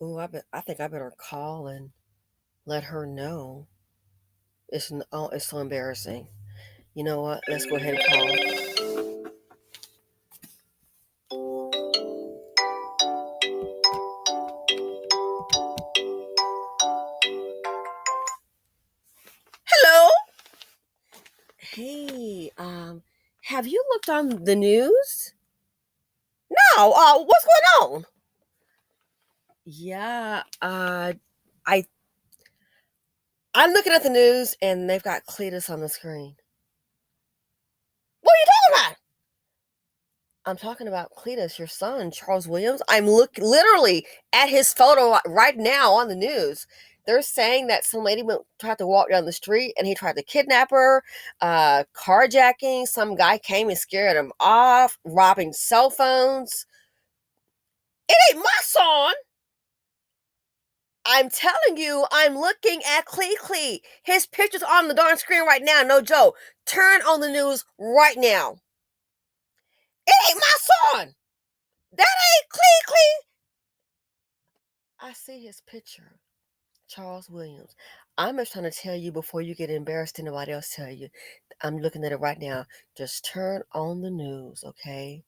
Ooh, I think I better call and let her know. It's so embarrassing. You know what? Let's go ahead and call. Hello. Hey, have you looked on the news? No. What's going on? Yeah. I I'm looking at the news and they've got Cleatus on the screen. What are you talking about? I'm talking about Cletus, your son, Charles Williams. I'm literally at his photo right now on the news. They're saying that some lady tried to walk down the street and he tried to kidnap her, carjacking. Some guy came and scared him off, robbing cell phones. It ain't my son. I'm telling you, I'm looking at CleeClee. His picture's on the darn screen right now. No joke. Turn on the news right now. It ain't my son. That ain't CleeClee. I see his picture. Charles Williams. I'm just trying to tell you before you get embarrassed and nobody else tell you. I'm looking at it right now. Just turn on the news, okay?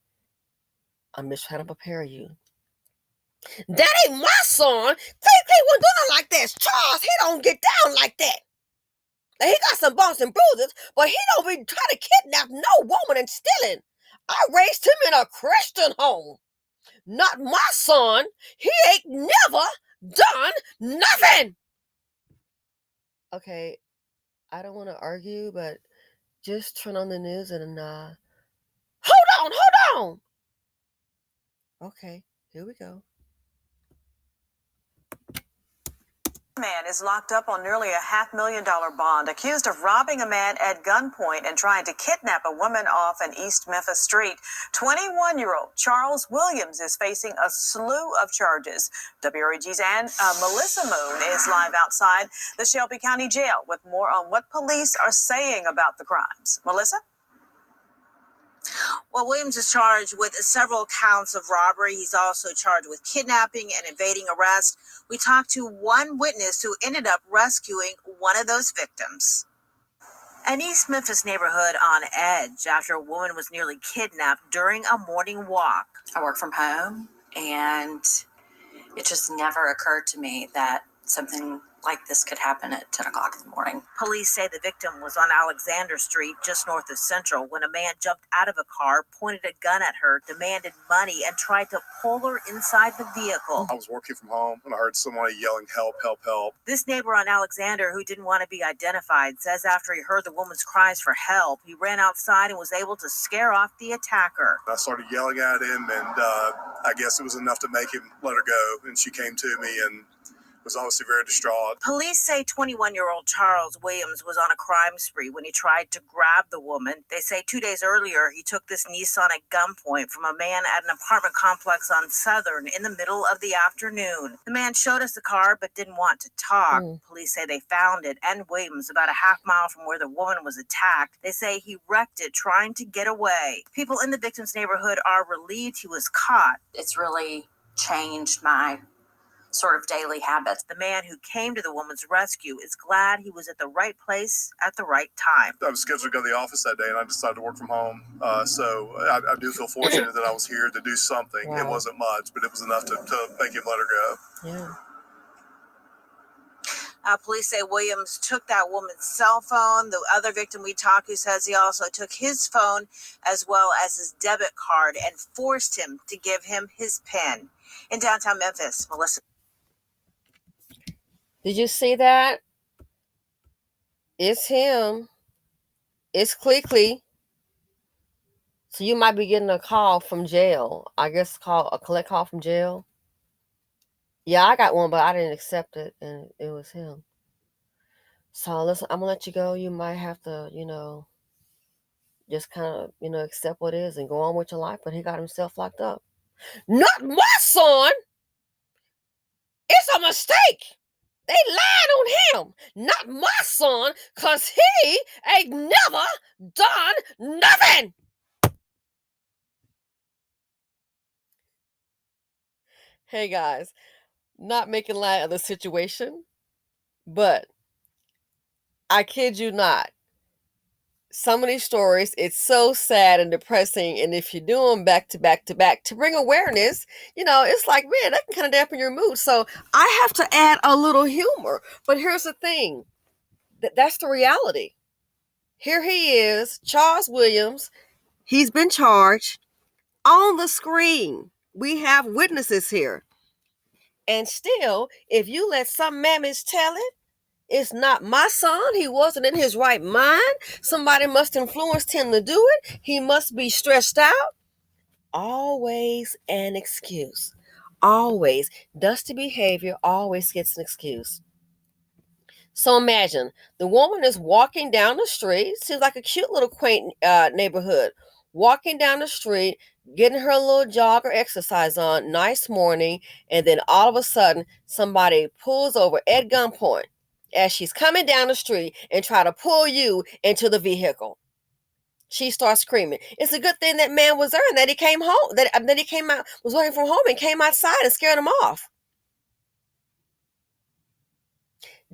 I'm just trying to prepare you. That ain't my son. CleeClee wasn't doing like this. Charles, he don't get down like that. Now, he got some bumps and bruises, but he don't be trying to kidnap no woman and stealing. I raised him in a Christian home. Not my son. He ain't never done nothing. Okay, I don't want to argue, but just turn on the news and hold on. Okay, here we go. Man is locked up on nearly a $500,000 bond, accused of robbing a man at gunpoint and trying to kidnap a woman off an East Memphis street. 21-year-old Charles Williams is facing a slew of charges. WREG's Melissa Moon is live outside the Shelby County Jail with more on what police are saying about the crimes. Melissa? Well, Williams is charged with several counts of robbery. He's also charged with kidnapping and evading arrest. We talked to one witness who ended up rescuing one of those victims. An East Memphis neighborhood on edge after a woman was nearly kidnapped during a morning walk. I work from home, and it just never occurred to me that something like this could happen at 10 o'clock in the morning. Police say the victim was on Alexander Street, just north of Central, when a man jumped out of a car, pointed a gun at her, demanded money, and tried to pull her inside the vehicle. I was working from home and I heard somebody yelling, "Help, help, help." This neighbor on Alexander, who didn't want to be identified, says after he heard the woman's cries for help, he ran outside and was able to scare off the attacker. I started yelling at him, and I guess it was enough to make him let her go. And she came to me and was obviously very distraught. Police say 21-year-old Charles Williams was on a crime spree when he tried to grab the woman. They say 2 days earlier, he took this Nissan at gunpoint from a man at an apartment complex on Southern in the middle of the afternoon. The man showed us the car but didn't want to talk. Police say they found it and Williams about a half mile from where the woman was attacked. They say he wrecked it trying to get away. People in the victim's neighborhood are relieved he was caught. It's really changed my sort of daily habits. The man who came to the woman's rescue is glad he was at the right place at the right time. I was scheduled to go to the office that day, and I decided to work from home. So I do feel fortunate that I was here to do something. Wow. It wasn't much, but it was enough to make him let her go. Yeah. Police say Williams took that woman's cell phone. The other victim we talked to says he also took his phone as well as his debit card and forced him to give him his PIN. In downtown Memphis, Melissa. Did you see that? It's him. It's CleeClee. So you might be getting a call from jail. I guess a collect call from jail. Yeah, I got one, but I didn't accept it, and it was him. So listen, I'm gonna let you go. You might have to, just kind of, accept what is and go on with your life. But he got himself locked up. Not my son. It's a mistake. They lied on him, not my son, because he ain't never done nothing. Hey, guys, Not making light of the situation, but I kid you not. Some of these stories, it's so sad and depressing. And if you do them back to back to back to bring awareness, it's like, man, that can kind of dampen your mood. So I have to add a little humor. But here's the thing, that's the reality. Here he is, Charles Williams. He's been charged on the screen. We have witnesses here. And still, if you let some mammies tell it, it's not my son. He wasn't in his right mind. Somebody must influence him to do it. He must be stressed out. Always an excuse. Always. Dusty behavior always gets an excuse. So imagine the woman is walking down the street. Seems like a cute little quaint neighborhood. Walking down the street, getting her little jog or exercise on. Nice morning. And then all of a sudden, somebody pulls over at gunpoint as she's coming down the street and try to pull you into the vehicle. She starts screaming. It's a good thing that man was there and that he came home, that he came out, was working from home and came outside and scared him off.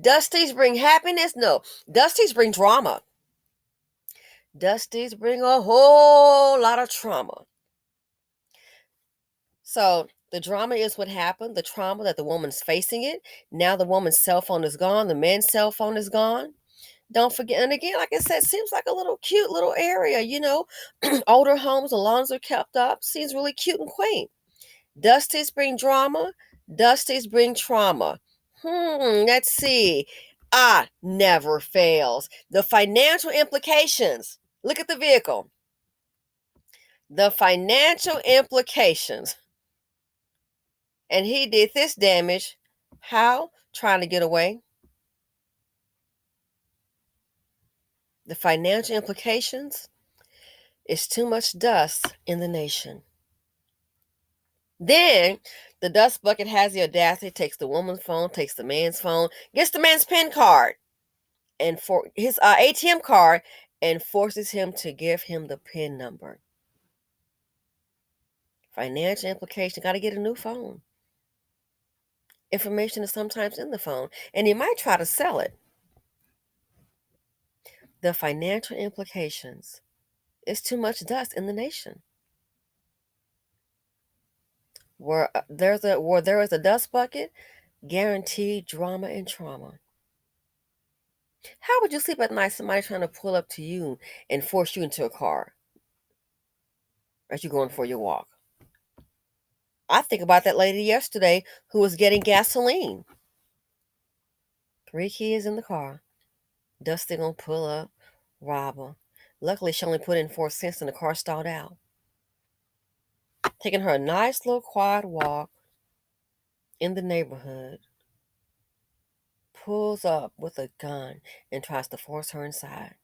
Dusties bring happiness? No. Dusties bring drama. Dusties bring a whole lot of trauma. So the drama is what happened, the trauma that the woman's facing it. Now the woman's cell phone is gone. The man's cell phone is gone. Don't forget, and again, like I said, seems like a little cute little area, older homes, the lawns are kept up, seems really cute and quaint. Dusties bring drama, dusties bring trauma. Let's see. Never fails. The financial implications. Look at the vehicle. The financial implications. And he did this damage. How? Trying to get away. The financial implications is too much dust in the nation. Then the dust bucket has the audacity, takes the woman's phone, takes the man's phone, gets the man's PIN card and for his ATM card and forces him to give him the PIN number. Financial implication, got to get a new phone. Information is sometimes in the phone, and he might try to sell it. The financial implications is too much dust in the nation. Where there is a dust bucket, guaranteed drama and trauma. How would you sleep at night, somebody trying to pull up to you and force you into a car as you're going for your walk? I think about that lady yesterday who was getting gasoline. 3 kids in the car. Dusty gonna pull up, rob her. Luckily, she only put in 4 cents and the car stalled out. Taking her a nice little quiet walk in the neighborhood. Pulls up with a gun and tries to force her inside.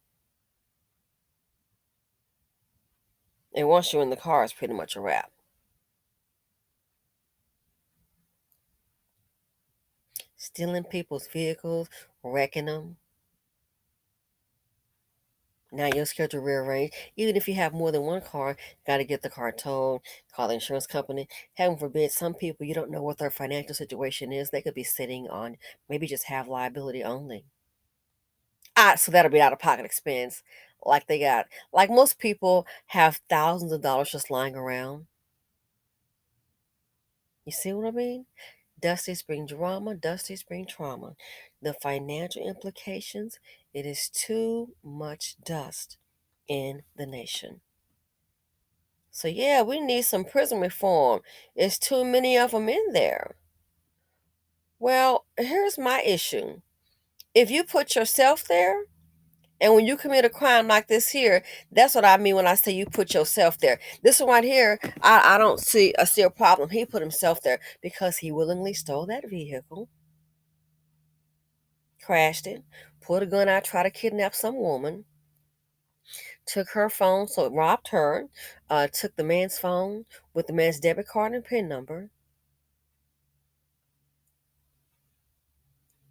And once you're in the car, it's pretty much a wrap. Stealing people's vehicles, wrecking them. Now you're scared to rearrange. Even if you have more than one car, got to get the car towed, call the insurance company. Heaven forbid, some people, you don't know what their financial situation is. They could be sitting on, maybe just have liability only. So that'll be out-of-pocket expense. Like most people have thousands of dollars just lying around. You see what I mean? Dusty bring drama, dusty bring trauma. The financial implications, it is too much dust in the nation. So yeah, we need some prison reform. It's too many of them in there. Well, here's my issue. If you put yourself there, and when you commit a crime like this here, that's what I mean when I say you put yourself there. This one right here, I don't see a problem. He put himself there because he willingly stole that vehicle, crashed it, pulled a gun out, tried to kidnap some woman, took her phone, so it robbed her, took the man's phone with the man's debit card and PIN number.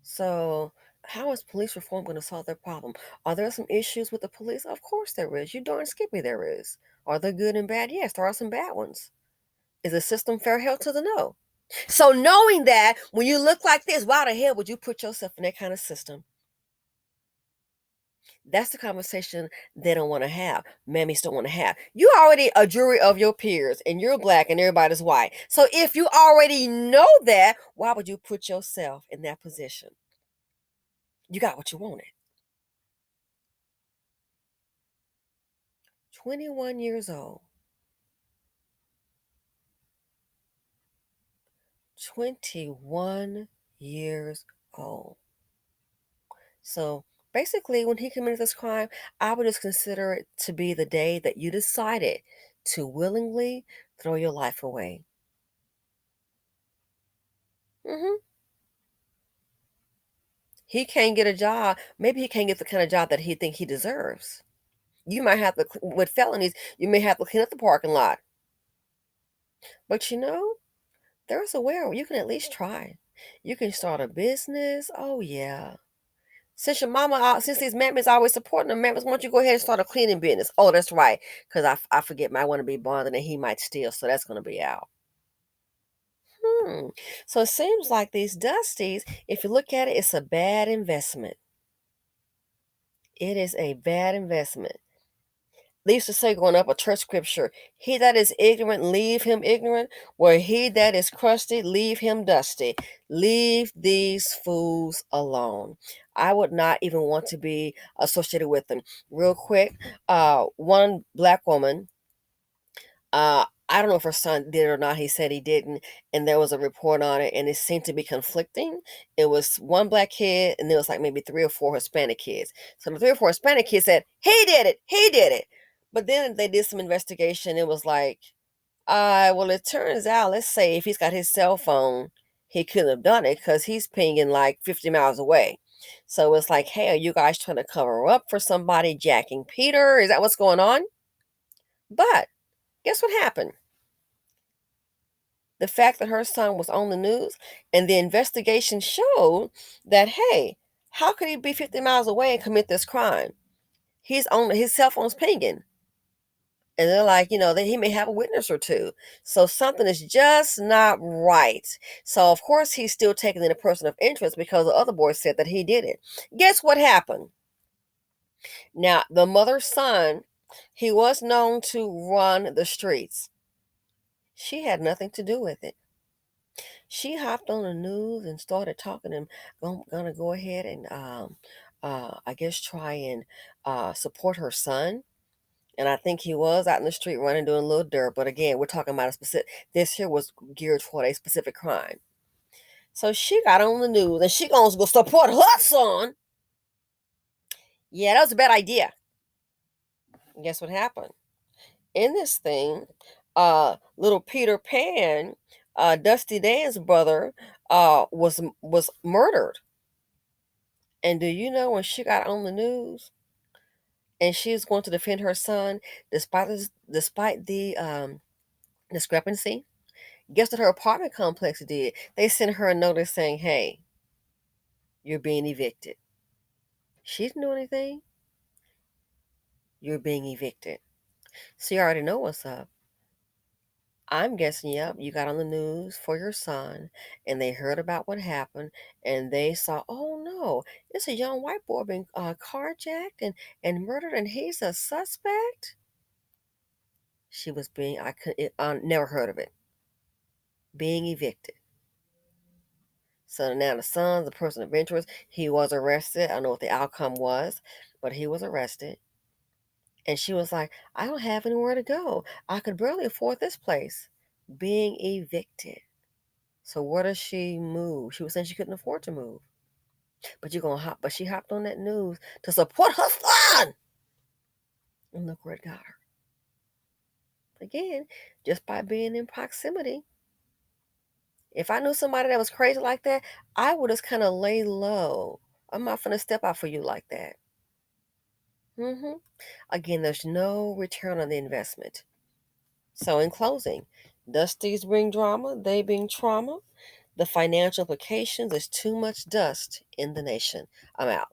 So how is police reform going to solve their problem? Are there some issues with the police? Of course there is. You darn skippy there is. Are there good and bad? Yes, there are some bad ones. Is the system fair? Hell to the no. So knowing that, when you look like this, why the hell would you put yourself in that kind of system? That's the conversation they don't want to have. Mammies don't want to have. You already a jury of your peers, and you're black and everybody's white. So if you already know that, why would you put yourself in that position? You got what you wanted. 21 years old. 21 years old. So basically, when he committed this crime, I would just consider it to be the day that you decided to willingly throw your life away. hmm He can't get a job. Maybe he can't get the kind of job that he think he deserves. You might have to, with felonies, you may have to clean up the parking lot. But there's a way you can at least try. You can start a business. Oh yeah. Since your mama, since these mammies always supporting them, mammies, why don't you go ahead and start a cleaning business? Oh, that's right. Because I forget, my want to be bonded and he might steal, so that's going to be out. So it seems like these Dusties, if you look at it, it's a bad investment. It is a bad investment. They used to say growing up, a church scripture, he that is ignorant, leave him ignorant, where he that is crusty, leave him dusty. Leave these fools alone. I would not even want to be associated with them. Real quick, one black woman, I don't know if her son did or not. He said he didn't, and there was a report on it, and it seemed to be conflicting. It was one black kid, and there was like maybe 3 or 4 Hispanic kids. So the 3 or 4 Hispanic kids said, he did it, he did it. But then they did some investigation. It was like, well, it turns out, let's say if he's got his cell phone, he couldn't have done it because he's pinging like 50 miles away. So it's like, hey, are you guys trying to cover up for somebody jacking Peter? Is that what's going on? But guess what happened? The fact that her son was on the news and the investigation showed that, hey, how could he be 50 miles away and commit this crime? He's on his cell phone's pinging. And they're like, that he may have a witness or two. So something is just not right. So, of course, he's still taking in a person of interest because the other boy said that he did it. Guess what happened? Now, the mother's son, he was known to run the streets. She had nothing to do with it. She hopped on the news and started talking and going to go ahead and, I guess, try and support her son. And I think he was out in the street running, doing a little dirt. But again, we're talking about a specific, this here was geared toward a specific crime. So she got on the news and she going to go support her son. Yeah, that was a bad idea. And guess what happened? In this thing, little Peter Pan, Dusty Dan's brother, was murdered. And do you know when she got on the news and she was going to defend her son, despite the discrepancy? Guess what her apartment complex did? They sent her a notice saying, hey, you're being evicted. She didn't do anything. You're being evicted. So you already know what's up. I'm guessing, yep, you got on the news for your son and they heard about what happened and they saw, oh no, it's a young white boy being carjacked and murdered and he's a suspect. She was being, I never heard of it. Being evicted. So now the son's a person of interest. He was arrested. I don't know what the outcome was, but he was arrested. And she was like, I don't have anywhere to go. I could barely afford this place. Being evicted. So where does she move? She was saying she couldn't afford to move. But she hopped on that news to support her son. And look where it got her. Again, just by being in proximity. If I knew somebody that was crazy like that, I would just kind of lay low. I'm not going to step out for you like that. Again, there's no return on the investment. So in closing, Dusties bring drama, they bring trauma. The financial implications is too much dust in the nation. I'm out.